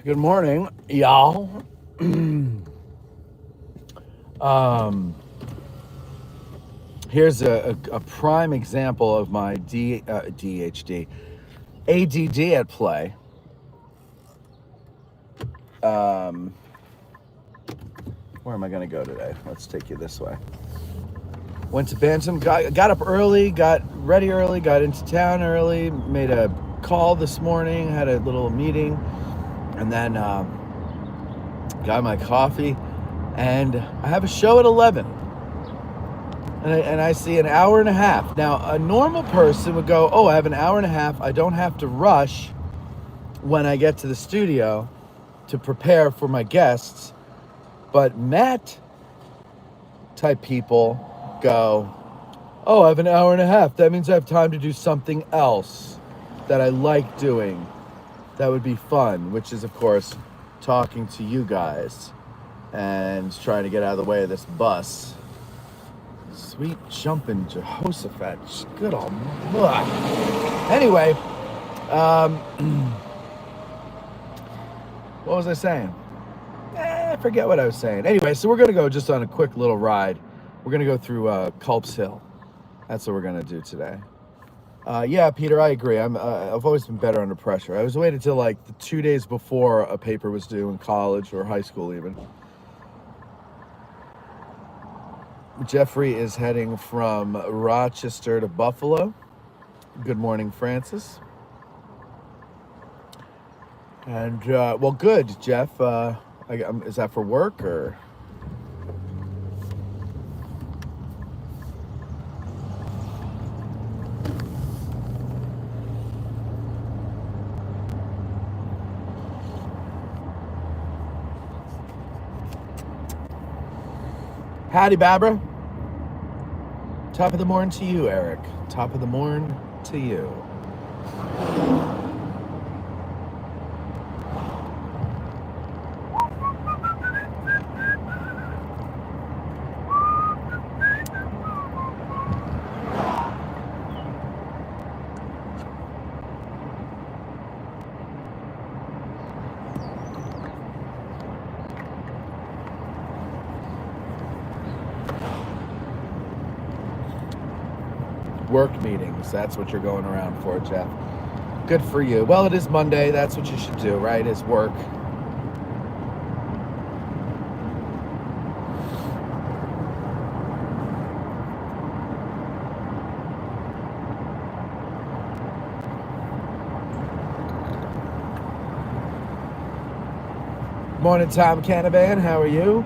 Good morning, y'all. um, Here's a prime example of my DHD, ADD at play. Um, where am I going to go today? Let's take you this way. Went to Bantam, got up early, got ready early, got into town early, made a call this morning, had a little meeting, and then got my coffee, and I have a show at 11. And I see an hour and a half. Now, a normal person would go, oh, I have an hour and a half. I don't have to rush when I get to the studio to prepare for my guests. But Matt type people go, oh, I have an hour and a half. That means I have time to do something else that I like doing. That would be fun, which is, of course, talking to you guys and trying to get out of the way of this bus. Sweet jumping Jehoshaphat. Good old. Anyway, what was I saying? I forget what I was saying. Anyway, so we're going to go just on a quick little ride. We're going to go through Culp's Hill. That's what we're going to do today. Yeah, Peter, I agree. I've always been better under pressure. I was waiting till like the 2 days before a paper was due in college or high school even. Jeffrey is heading from Rochester to Buffalo. Good morning, Francis. And, well, good, Jeff. Is that for work or? Howdy, Barbara. Top of the morning to you, Eric. Top of the morning to you. Work meetings, that's what you're going around for, Jeff. Good for you. Well, it is Monday. That's what you should do, right? Is work. Morning, Tom Canavan. How are you?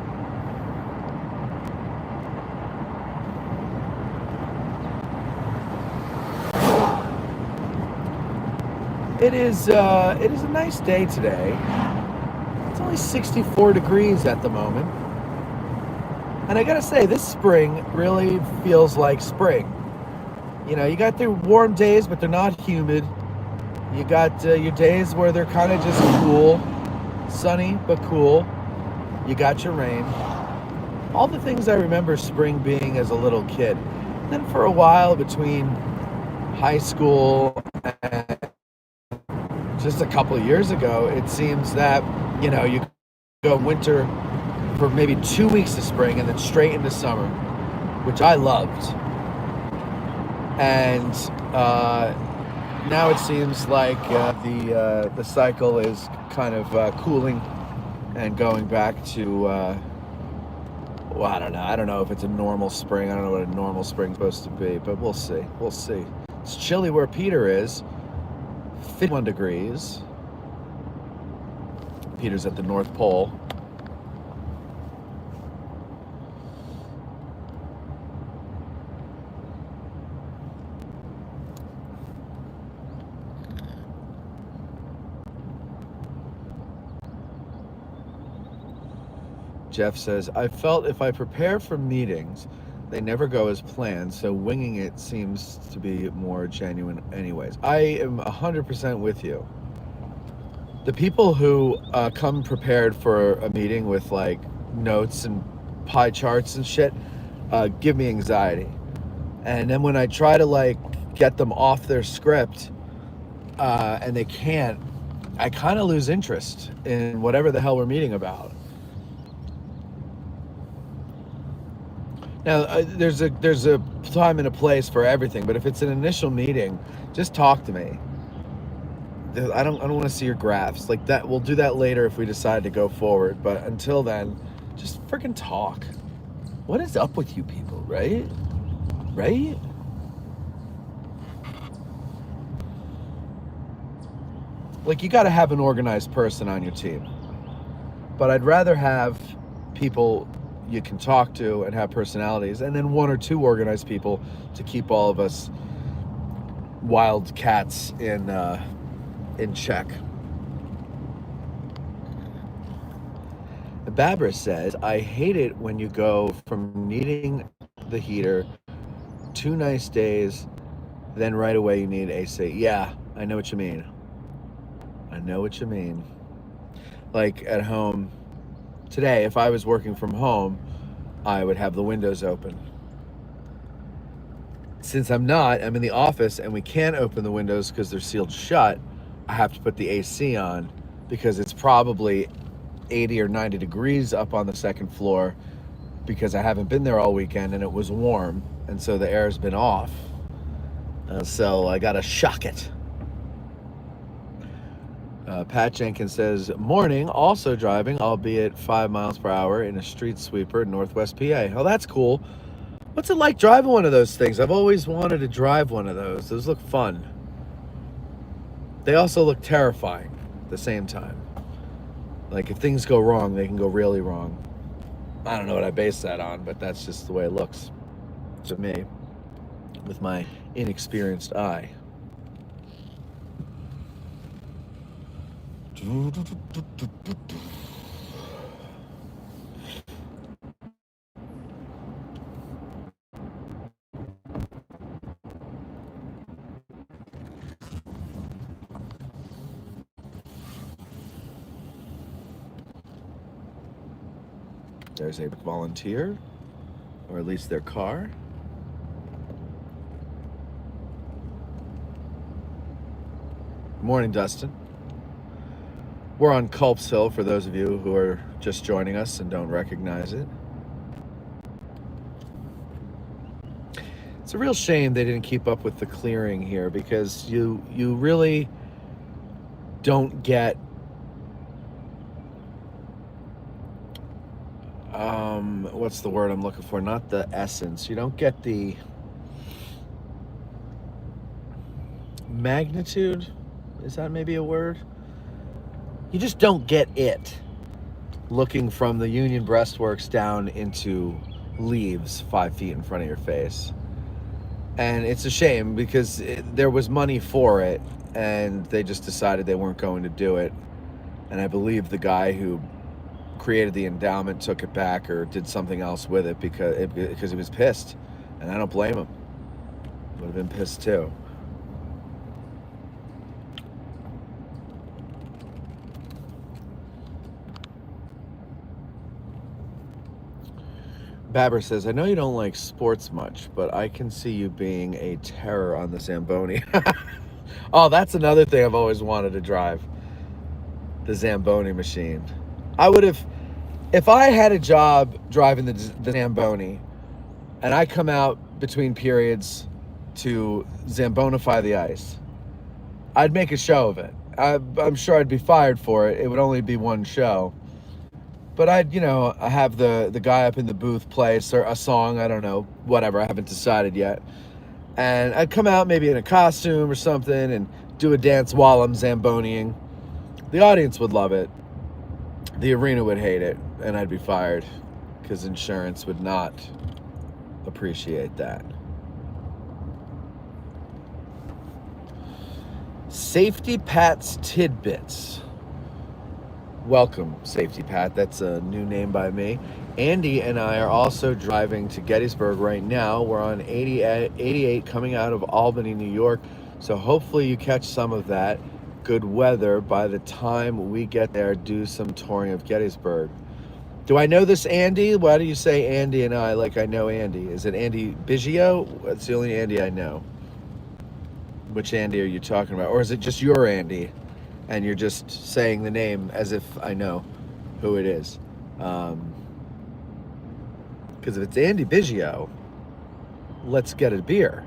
It is a nice day today. It's only 64 degrees at the moment. And I gotta say, this spring really feels like spring. You know, you got the warm days, but they're not humid. You got your days where they're kind of just cool, sunny but cool. You got your rain. All the things I remember spring being as a little kid. Then for a while between high school and just a couple of years ago, it seems that, you know, you go winter for maybe 2 weeks of spring and then straight into summer, which I loved. And now it seems like the cycle is kind of cooling and going back to, well, I don't know. I don't know if it's a normal spring. I don't know what a normal spring's supposed to be, but we'll see. We'll see. It's chilly where Peter is. 51 degrees. Peter's at the North Pole. Jeff says, I felt if I prepare for meetings, they never go as planned, so winging it seems to be more genuine anyways. I am 100% with you. The people who come prepared for a meeting with like notes and pie charts and shit give me anxiety. And then when I try to like get them off their script and they can't, I kind of lose interest in whatever the hell we're meeting about. Now, there's a time and a place for everything, but if it's an initial meeting, just talk to me. I don't want to see your graphs like that. We'll do that later if we decide to go forward. But until then, just freaking talk. What is up with you people, right? Right? Like, you got to have an organized person on your team. But I'd rather have people you can talk to and have personalities, and then one or two organized people to keep all of us wild cats in check. Babra says, I hate it when you go from needing the heater, 2 nice days, then right away you need AC. Yeah, I know what you mean. I know what you mean. Like at home today, if I was working from home, I would have the windows open. Since I'm not, I'm in the office and we can't open the windows because they're sealed shut, I have to put the AC on because it's probably 80 or 90 degrees up on the second floor because I haven't been there all weekend and it was warm, and so the air's been off. So I gotta shock it. Pat Jenkins says, morning, also driving, albeit 5 miles per hour in a street sweeper in Northwest PA. Oh, that's cool. What's it like driving one of those things? I've always wanted to drive one of those. Those look fun. They also look terrifying at the same time. Like, if things go wrong, they can go really wrong. I don't know what I base that on, but that's just the way it looks to me with my inexperienced eye. There's a volunteer, or at least their car. Morning, Dustin. We're on Culp's Hill for those of you who are just joining us and don't recognize it. It's a real shame they didn't keep up with the clearing here, because you really don't get what's the word I'm looking for? Not the essence. You don't get the magnitude. Is that maybe a word? You just don't get it looking from the Union breastworks down into leaves 5 feet in front of your face. And it's a shame because there was money for it and they just decided they weren't going to do it. And I believe the guy who created the endowment took it back or did something else with it because he was pissed. And I don't blame him. Would have been pissed too. Babber says, I know you don't like sports much, but I can see you being a terror on the Zamboni. Oh, that's another thing I've always wanted to drive. The Zamboni machine. I would have, if I had a job driving the Zamboni and I come out between periods to Zambonify the ice, I'd make a show of it. I'm sure I'd be fired for it. It would only be one show. But I'd, have the guy up in the booth play a song, I don't know, whatever, I haven't decided yet. And I'd come out maybe in a costume or something and do a dance while I'm Zamboniing. The audience would love it. The arena would hate it, and I'd be fired because insurance would not appreciate that. Safety Pat's Tidbits. Welcome, Safety Pat. That's a new name by me. Andy and I are also driving to Gettysburg right now. We're on 88 coming out of Albany, New York. So hopefully you catch some of that good weather by the time we get there, do some touring of Gettysburg. Do I know this Andy? Why do you say Andy and I like I know Andy? Is it Andy Biggio? That's the only Andy I know. Which Andy are you talking about? Or is it just your Andy? and you're just saying the name as if I know who it is. Because if it's Andy Biggio, let's get a beer.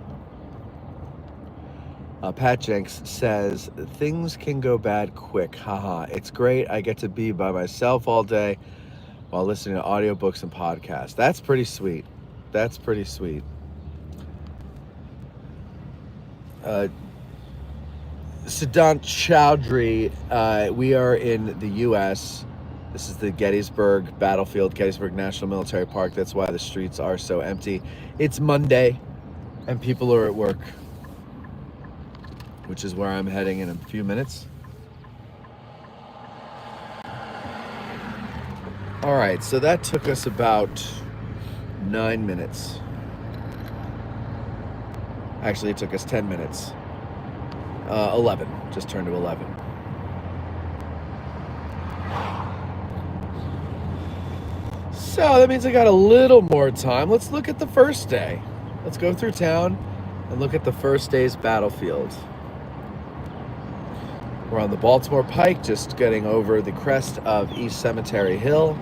Pat Jenks says, things can go bad quick. Haha, it's great. I get to be by myself all day while listening to audiobooks and podcasts. That's pretty sweet. That's pretty sweet. Siddhant Chowdhury, we are in the U.S. This is the Gettysburg battlefield, Gettysburg National Military Park. That's why the streets are so empty. It's Monday, and people are at work, which is where I'm heading in a few minutes. All right, so that took us about 9 minutes. Actually, it took us 10 minutes. 11, just turned to 11. So that means I got a little more time. Let's look at the first day. Let's go through town and look at the first day's battlefield. We're on the Baltimore Pike, just getting over the crest of East Cemetery Hill.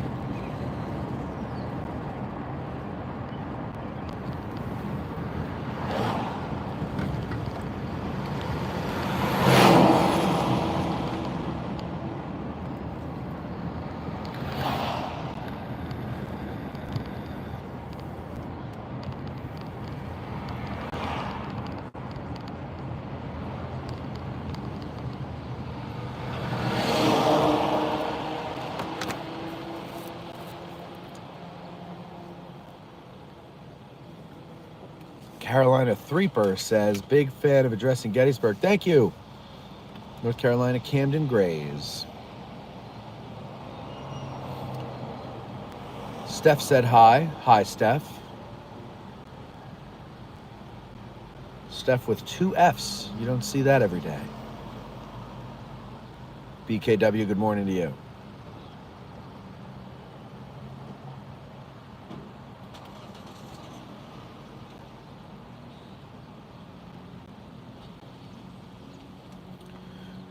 Carolina Threeper says, big fan of addressing Gettysburg. Thank you. North Carolina Camden Grays. Steph said hi. Hi, Steph. Steph with 2 Fs. You don't see that every day. BKW, good morning to you.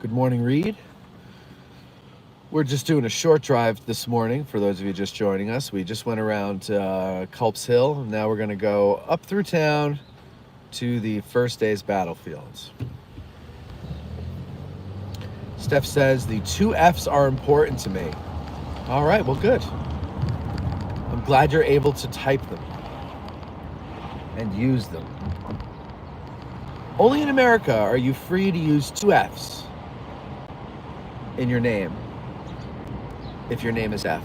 Good morning, Reed. We're just doing a short drive this morning for those of you just joining us. We just went around Culp's Hill. Now we're going to go up through town to the first day's battlefields. Steph says the 2 Fs are important to me. All right, well, good. I'm glad you're able to type them and use them. Only in America are you free to use 2 Fs in your name if your name is F.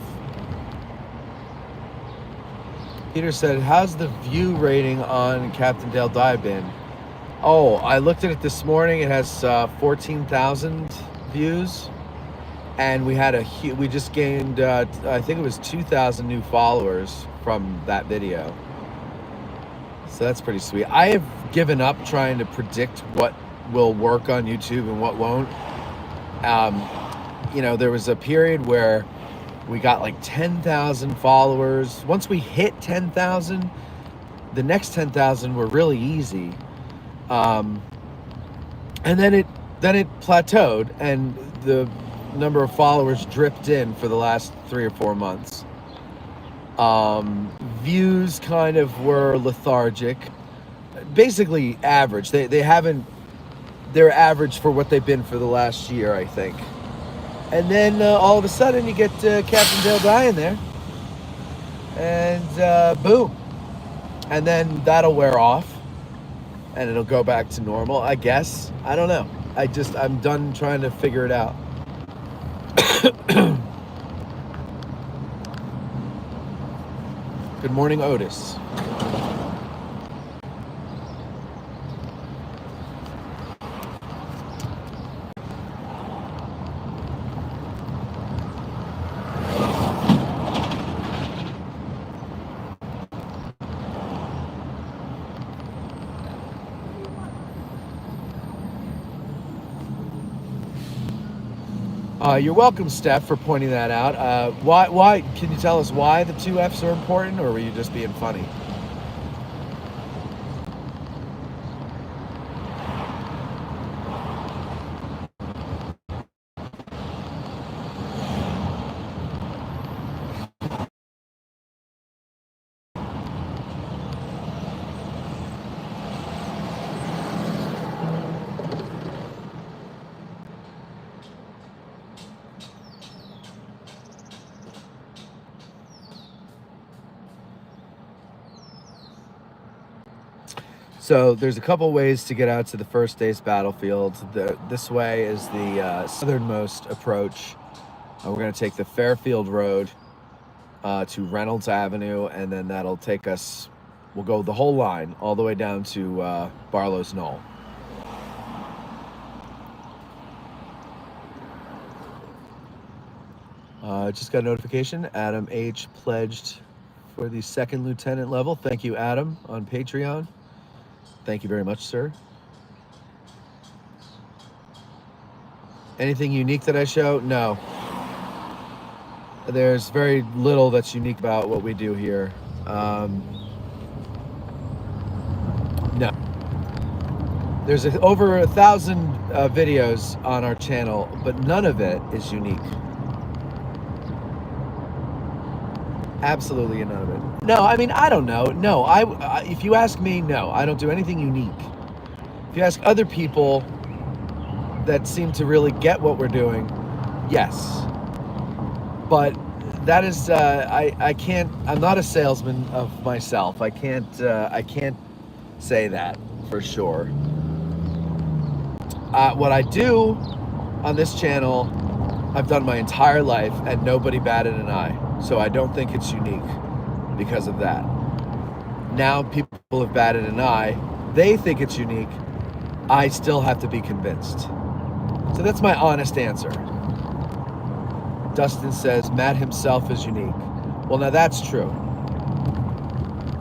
Peter said, how's the view rating on Captain Dale Dye been? Oh, I looked at it this morning. It has 14,000 views, and we just gained I think it was 2,000 new followers from that video. So that's pretty sweet. I have given up trying to predict what will work on YouTube and what won't. There was a period where we got like 10,000 followers. Once we hit 10,000, the next 10,000 were really easy. And then it plateaued, and the number of followers dripped in for the last 3 or 4 months. Views kind of were lethargic, basically average. They're average for what they've been for the last year, I think. And then all of a sudden you get Captain Dale Dye in there, and boom. And then that'll wear off, and it'll go back to normal, I guess. I don't know. I'm done trying to figure it out. Good morning, Otis. You're welcome, Steph, for pointing that out. Why? Can you tell us why the 2 Fs are important, or were you just being funny? So there's a couple ways to get out to the first day's battlefield. This way is the southernmost approach. We're going to take the Fairfield Road to Reynolds Avenue, and then that'll take us, we'll go the whole line all the way down to Barlow's Knoll. Just got a notification. Adam H. pledged for the second lieutenant level. Thank you, Adam, on Patreon. Thank you very much, sir. Anything unique that I show? No. There's very little that's unique about what we do here. No. There's over 1,000 videos on our channel, but none of it is unique. Absolutely none of it. No, I mean, I don't know. No, if you ask me, no, I don't do anything unique. If you ask other people that seem to really get what we're doing, yes. But that is, I can't, I'm not a salesman of myself. I can't say that for sure. What I do on this channel, I've done my entire life and nobody batted an eye. So I don't think it's unique because of that. Now people have batted an eye. They think it's unique. I still have to be convinced. So that's my honest answer. Dustin says Matt himself is unique. Well, now that's true.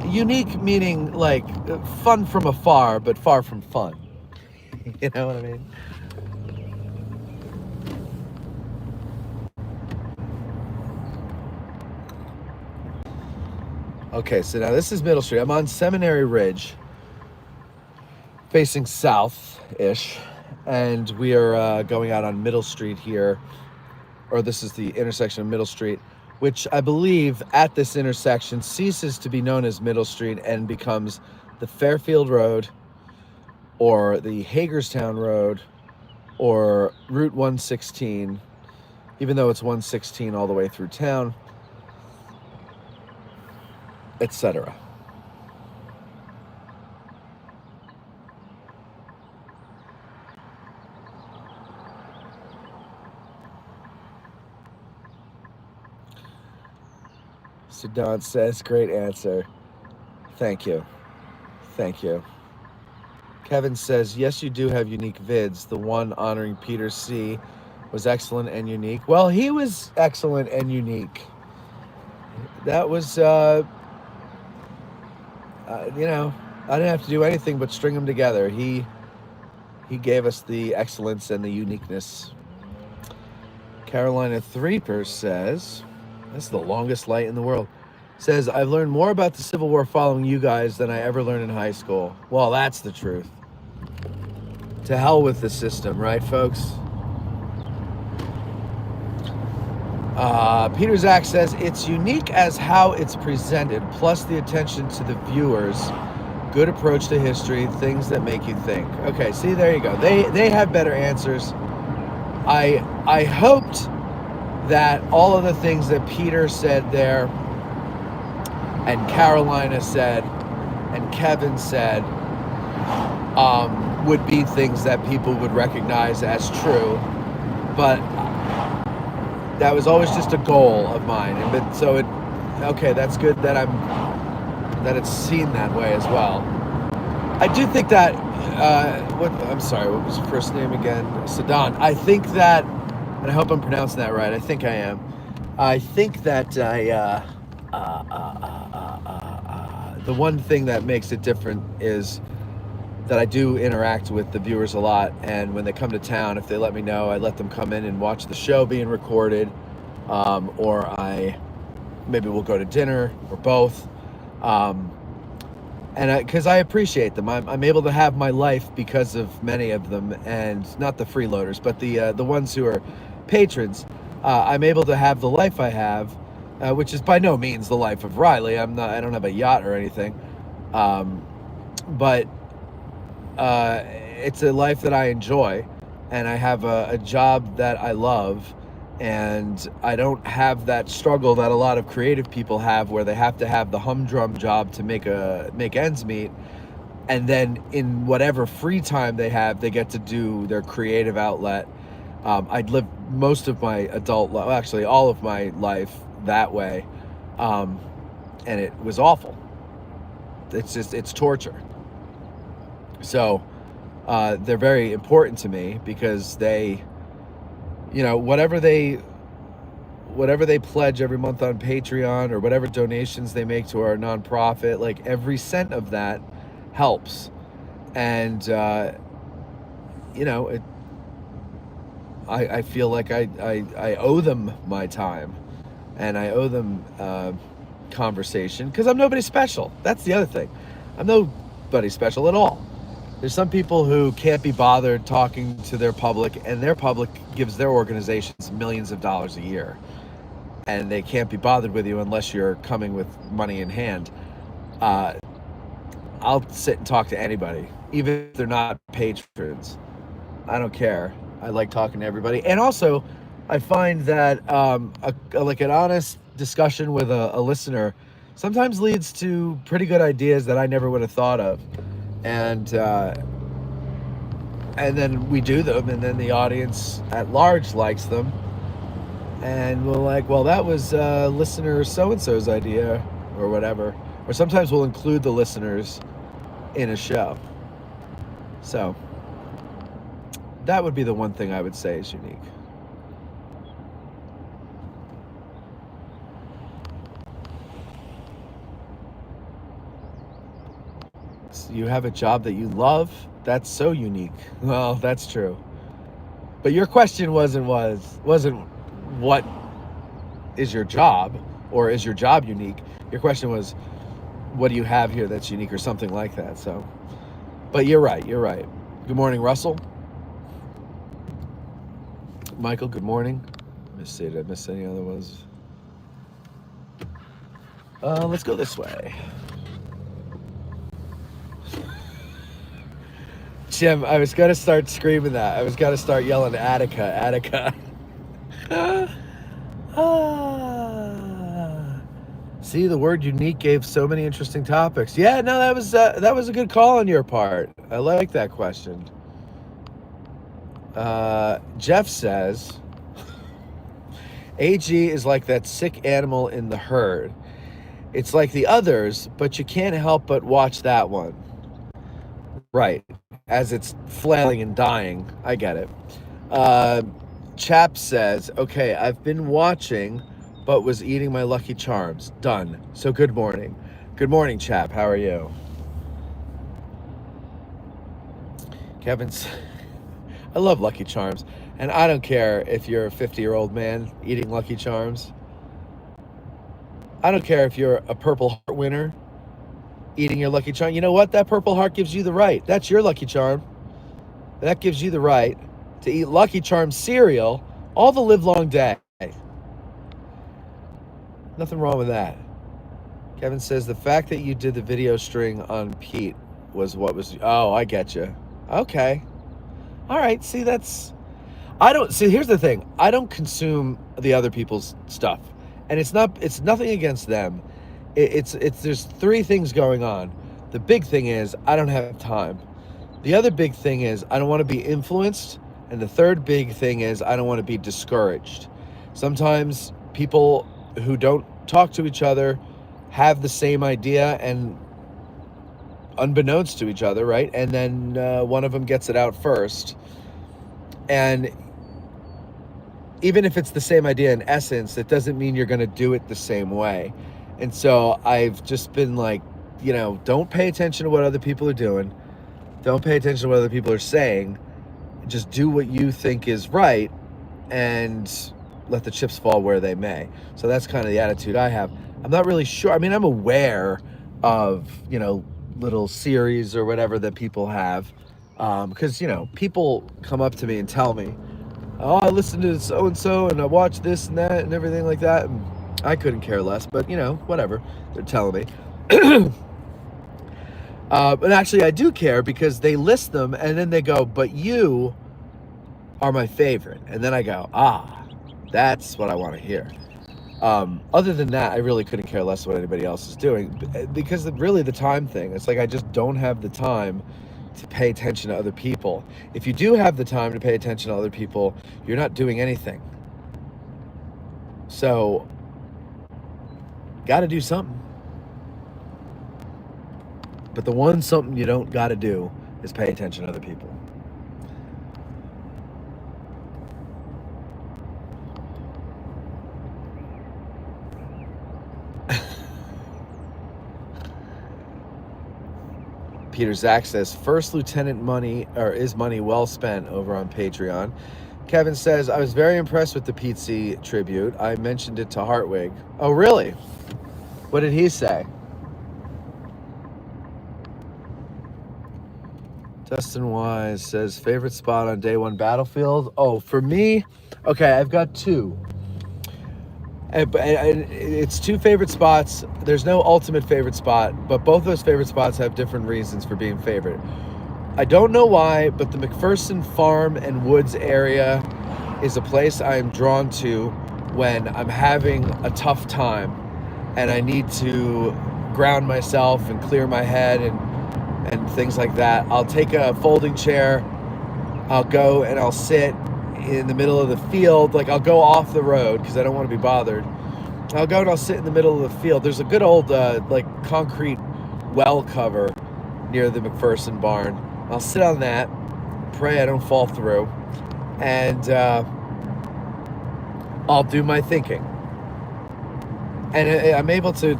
Unique meaning like fun from afar, but far from fun. You know what I mean? Okay, so now this is Middle Street. I'm on Seminary Ridge, facing south-ish, and we are going out on Middle Street here, or this is the intersection of Middle Street, which I believe at this intersection ceases to be known as Middle Street and becomes the Fairfield Road, or the Hagerstown Road, or Route 116, even though it's 116 all the way through town, etc. So Don says, great answer. Thank you. Thank you. Kevin says, yes, you do have unique vids. The one honoring Peter C. was excellent and unique. Well, he was excellent and unique. That was, you know, I didn't have to do anything but string them together. He gave us the excellence and the uniqueness. Carolina Threeper says, that's the longest light in the world, says, I've learned more about the Civil War following you guys than I ever learned in high school. Well, that's the truth. To hell with the system, right, folks? Peter Zach says, it's unique as how it's presented, plus the attention to the viewers, good approach to history, things that make you think. Okay, see, there you go. They have better answers. I hoped that all of the things that Peter said there, and Carolina said, and Kevin said, would be things that people would recognize as true, but that was always just a goal of mine. And but so it, okay, that's good that that it's seen that way as well. I do think that I'm sorry, what was your first name again? Sadan. I think that, and I hope I'm pronouncing that right. I think I am. I think that the one thing that makes it different is that I do interact with the viewers a lot, and when they come to town, if they let me know, I let them come in and watch the show being recorded, or maybe we'll go to dinner, or both, and because I appreciate them. I'm able to have my life because of many of them, and not the freeloaders, but the ones who are patrons. I'm able to have the life I have, which is by no means the life of Riley. I don't have a yacht or anything, but it's a life that I enjoy, and I have a job that I love, and I don't have that struggle that a lot of creative people have, where they have to have the humdrum job to make ends meet. and then in whatever free time they have, they get to do their creative outlet. I'd lived most of my adult life, actually all of my life, that way, and it was awful. It's torture. So they're very important to me because they, whatever they pledge every month on Patreon, or whatever donations they make to our nonprofit, like every cent of that helps. And I feel like I owe them my time, and I owe them conversation, because I'm nobody special. That's the other thing. I'm nobody special at all. There's some people who can't be bothered talking to their public, and their public gives their organizations millions of dollars a year, and they can't be bothered with you unless you're coming with money in hand. I'll sit and talk to anybody, even if they're not patrons. I don't care. I like talking to everybody. And also, I find that like an honest discussion with a listener sometimes leads to pretty good ideas that I never would have thought of. And then we do them, and then the audience at large likes them. And we're like, well, that was listener so-and-so's idea, or whatever. Or sometimes we'll include the listeners in a show. So that would be the one thing I would say is unique. You have a job that you love? That's so unique. Well, that's true. But your question wasn't what is your job, or is your job unique? Your question was, what do you have here that's unique, or something like that. So, but you're right. Good morning, Russell. Michael, good morning. Let me see, did I miss any other ones? Let's go this way. Jim, I was going to start screaming that. I was going to start yelling, Attica. See, the word unique gave so many interesting topics. Yeah, no, that was a good call on your part. I like that question. Jeff says, AG is like that sick animal in the herd. It's like the others, but you can't help but watch that one. Right, as it's flailing and dying. I get it. Chap says, okay, I've been watching, but was eating my Lucky Charms. Done. So good morning. Good morning, Chap. How are you? Kevin's... I love Lucky Charms. And I don't care if you're a 50-year-old man eating Lucky Charms. I don't care if you're a Purple Heart winner eating your Lucky Charm. You know what? That Purple Heart gives you the right. That's your Lucky Charm. That gives you the right to eat Lucky Charm cereal all the livelong day. Nothing wrong with that. Kevin says, the fact that you did the video string on Pete was what was... Oh, I get you. Okay. All right. See, here's the thing. I don't consume the other people's stuff. And it's nothing against them. There's three things going on. The big thing is I don't have time. The other big thing is I don't want to be influenced. And the third big thing is I don't want to be discouraged. Sometimes people who don't talk to each other have the same idea, and unbeknownst to each other, right? And then one of them gets it out first. And even if it's the same idea in essence, it doesn't mean you're going to do it the same way. And so I've just been like, don't pay attention to what other people are doing. Don't pay attention to what other people are saying. Just do what you think is right and let the chips fall where they may. So that's kind of the attitude I have. I'm not really sure. I mean, I'm aware of, little series or whatever that people have. Because, people come up to me and tell me, oh, I listened to so-and-so and I watched this and that and everything like that. And I couldn't care less, but, whatever. They're telling me. But actually, I do care because they list them and then they go, but you are my favorite. And then I go, that's what I want to hear. Other than that, I really couldn't care less what anybody else is doing, because really the time thing. It's like I just don't have the time to pay attention to other people. If you do have the time to pay attention to other people, you're not doing anything. So, got to do something. But the one something you don't got to do is pay attention to other people. Peter Zach says, First Lieutenant money, or is money well spent, over on Patreon. Kevin says, I was very impressed with the Pizzi tribute. I mentioned it to Hartwig. Oh, really? What did he say? Dustin Wise says, favorite spot on day one battlefield? Oh, for me, okay, I've got two. And it's two favorite spots. There's no ultimate favorite spot, but both those favorite spots have different reasons for being favorite. I don't know why, but the McPherson Farm and Woods area is a place I am drawn to when I'm having a tough time and I need to ground myself and clear my head and things like that. I'll take a folding chair, I'll go and I'll sit in the middle of the field. Like, I'll go off the road because I don't want to be bothered. I'll go and I'll sit in the middle of the field. There's a good old like concrete well cover near the McPherson barn. I'll sit on that, pray I don't fall through, and I'll do my thinking. And I'm able to,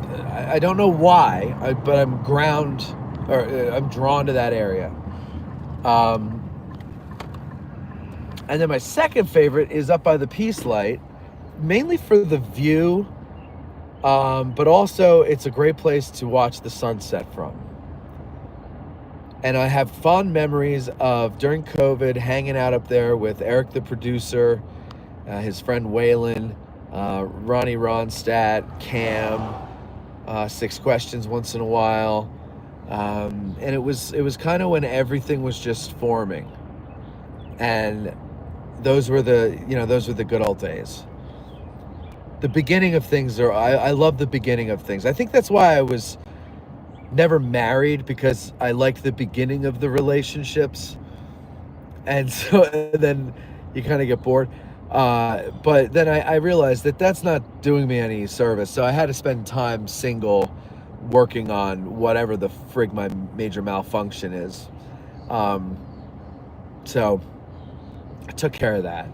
I don't know why, but I'm I'm drawn to that area. And then my second favorite is up by the Peace Light, mainly for the view, but also it's a great place to watch the sunset from. And I have fond memories of, during COVID, hanging out up there with Eric the producer, his friend Waylon, Ronnie Ronstadt, Cam, Six Questions once in a while. And it was kind of when everything was just forming. And those were the good old days. The beginning of things I love the beginning of things. I think that's why I was never married, because I liked the beginning of the relationships. And so then you kind of get bored. But then I realized that that's not doing me any service. So I had to spend time single, working on whatever the frig my major malfunction is. So I took care of that,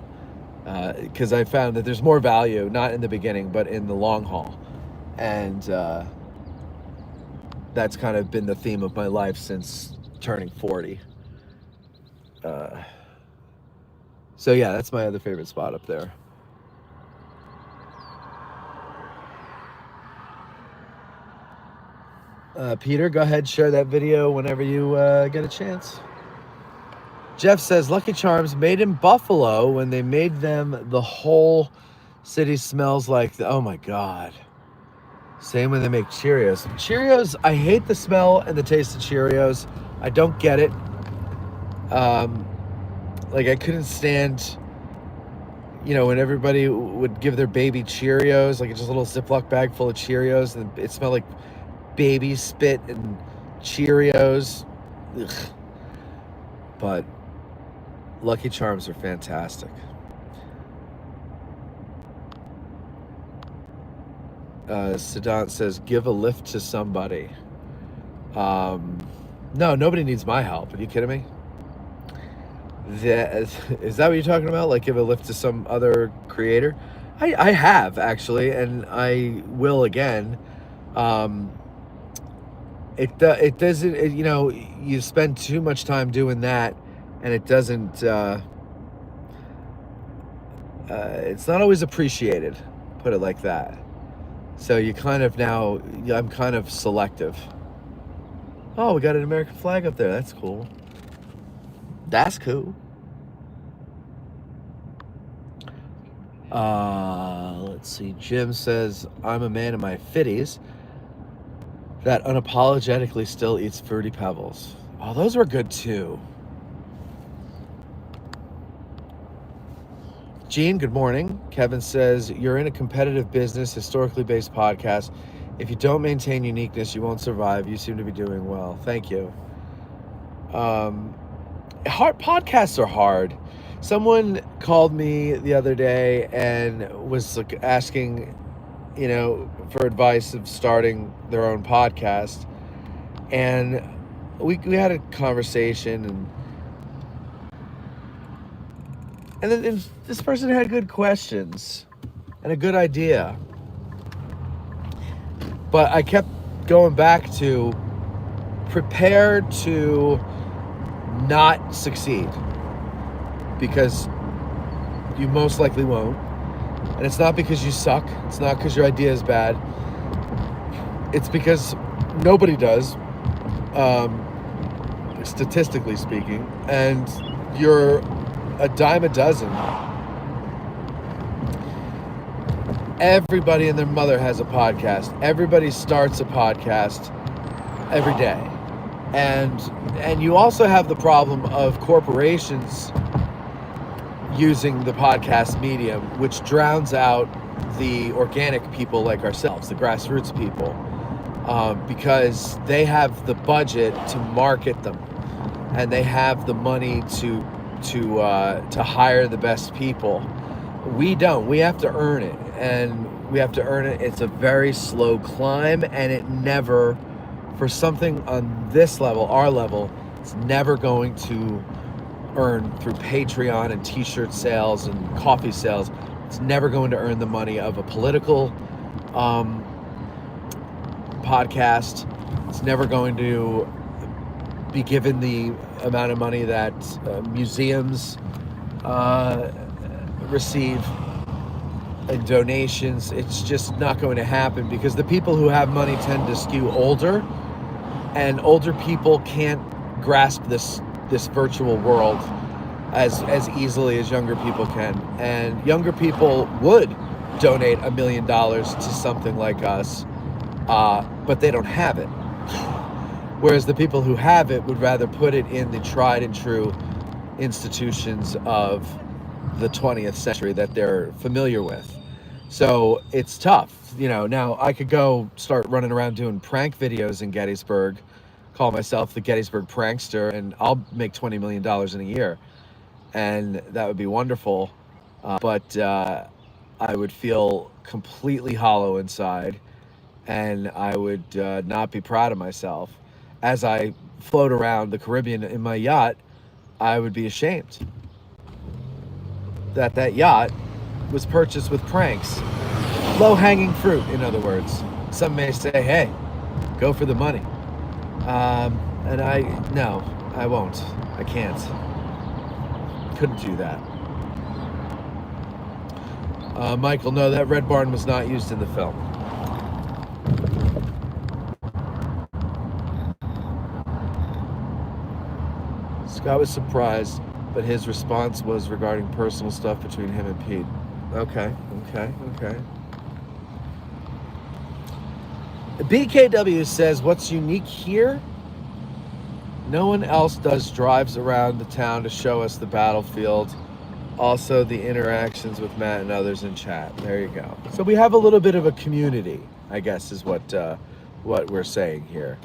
because I found that there's more value, not in the beginning, but in the long haul. And that's kind of been the theme of my life since turning 40. So yeah, that's my other favorite spot up there. Peter, go ahead, share that video whenever you get a chance. Jeff says, Lucky Charms made in Buffalo. When they made them, the whole city smells like, oh my God. Same when they make Cheerios. Cheerios, I hate the smell and the taste of Cheerios. I don't get it. Like, I couldn't stand, when everybody would give their baby Cheerios, like just a little Ziploc bag full of Cheerios, and it smelled like baby spit and Cheerios. Ugh. But Lucky Charms are fantastic. Siddhant says, give a lift to somebody. No, nobody needs my help. Are you kidding me? Is that what you're talking about? Like, give a lift to some other creator? I have, actually, and I will again. It doesn't, you spend too much time doing that, and it doesn't, it's not always appreciated, put it like that. So I'm kind of selective. Oh, we got an American flag up there. That's cool. That's cool. Let's see. Jim says, I'm a man in my 50s that unapologetically still eats Fruity Pebbles. Oh, those were good too. Gene, good morning. Kevin says, you're in a competitive business, historically based podcast. If you don't maintain uniqueness, you won't survive. You seem to be doing well. Thank you. Hard podcasts are hard. Someone called me the other day and was like asking, for advice of starting their own podcast. And we had a conversation, and then this person had good questions and a good idea. But I kept going back to prepare to not succeed, because you most likely won't. And it's not because you suck. It's not because your idea is bad. It's because nobody does, statistically speaking, and you're a dime a dozen. Everybody and their mother has a podcast. Everybody starts a podcast every day. And you also have the problem of corporations using the podcast medium, which drowns out the organic people like ourselves, the grassroots people, because they have the budget to market them, and they have the money to hire the best people. We don't. We have to earn it, and we have to earn it. It's a very slow climb, and it never, for something on this level, our level, it's never going to earn through Patreon and t-shirt sales and coffee sales. It's never going to earn the money of a political podcast. It's never going to be given the amount of money that museums receive and donations. It's just not going to happen, because the people who have money tend to skew older, and older people can't grasp this virtual world as easily as younger people can. And younger people would donate $1 million to something like us, but they don't have it. Whereas the people who have it would rather put it in the tried and true institutions of the 20th century that they're familiar with. So it's tough. Now I could go start running around doing prank videos in Gettysburg, call myself the Gettysburg prankster, and I'll make $20 million in a year. And that would be wonderful. But I would feel completely hollow inside, and I would not be proud of myself. As I float around the Caribbean in my yacht, I would be ashamed that yacht was purchased with pranks. Low-hanging fruit, in other words. Some may say, hey, go for the money. And no, I won't. I can't. Couldn't do that. Michael, no, that red barn was not used in the film. Scott was surprised, but his response was regarding personal stuff between him and Pete. Okay. BKW says, what's unique here? No one else does drives around the town to show us the battlefield. Also, the interactions with Matt and others in chat. There you go. So we have a little bit of a community, I guess, is what we're saying here.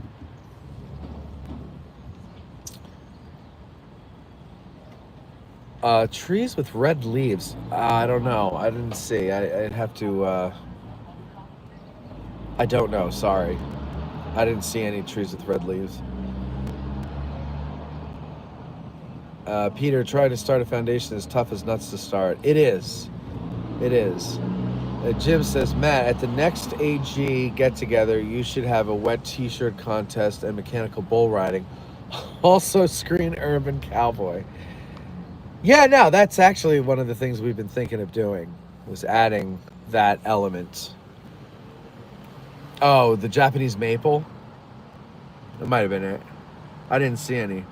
Trees with red leaves. I don't know. I didn't see. I'd have to... I don't know. Sorry. I didn't see any trees with red leaves. Peter, trying to start a foundation is tough as nuts to start. It is. Jim says, Matt, at the next AG get-together, you should have a wet t-shirt contest and mechanical bull riding. Also screen Urban Cowboy. Yeah, no, that's actually one of the things we've been thinking of doing, was adding that element. Oh, the Japanese maple? That might have been it. I didn't see any.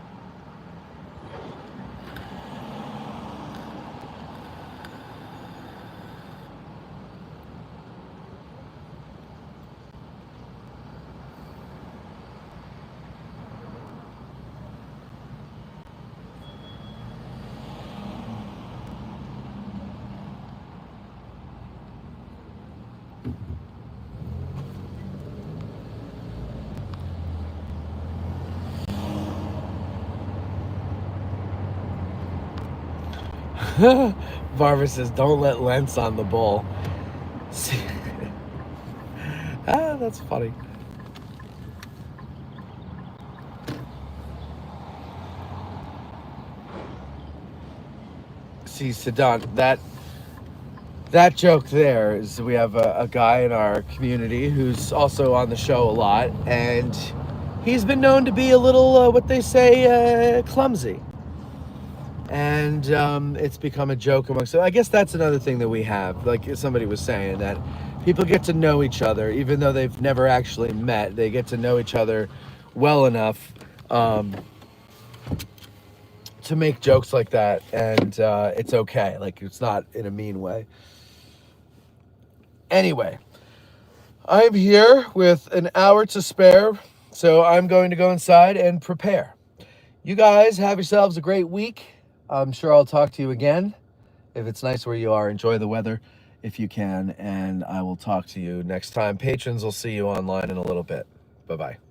Barbara says, don't let Lentz on the bowl. See, that's funny. See, Sadan, that joke there is we have a guy in our community who's also on the show a lot, and he's been known to be a little, what they say, clumsy. And it's become a joke amongst. So I guess that's another thing that we have. Like somebody was saying, that people get to know each other, even though they've never actually met. They get to know each other well enough to make jokes like that, and it's okay. Like, it's not in a mean way. Anyway, I'm here with an hour to spare, so I'm going to go inside and prepare. You guys have yourselves a great week. I'm sure I'll talk to you again. If it's nice where you are, enjoy the weather if you can, and I will talk to you next time. Patrons will see you online in a little bit. Bye-bye.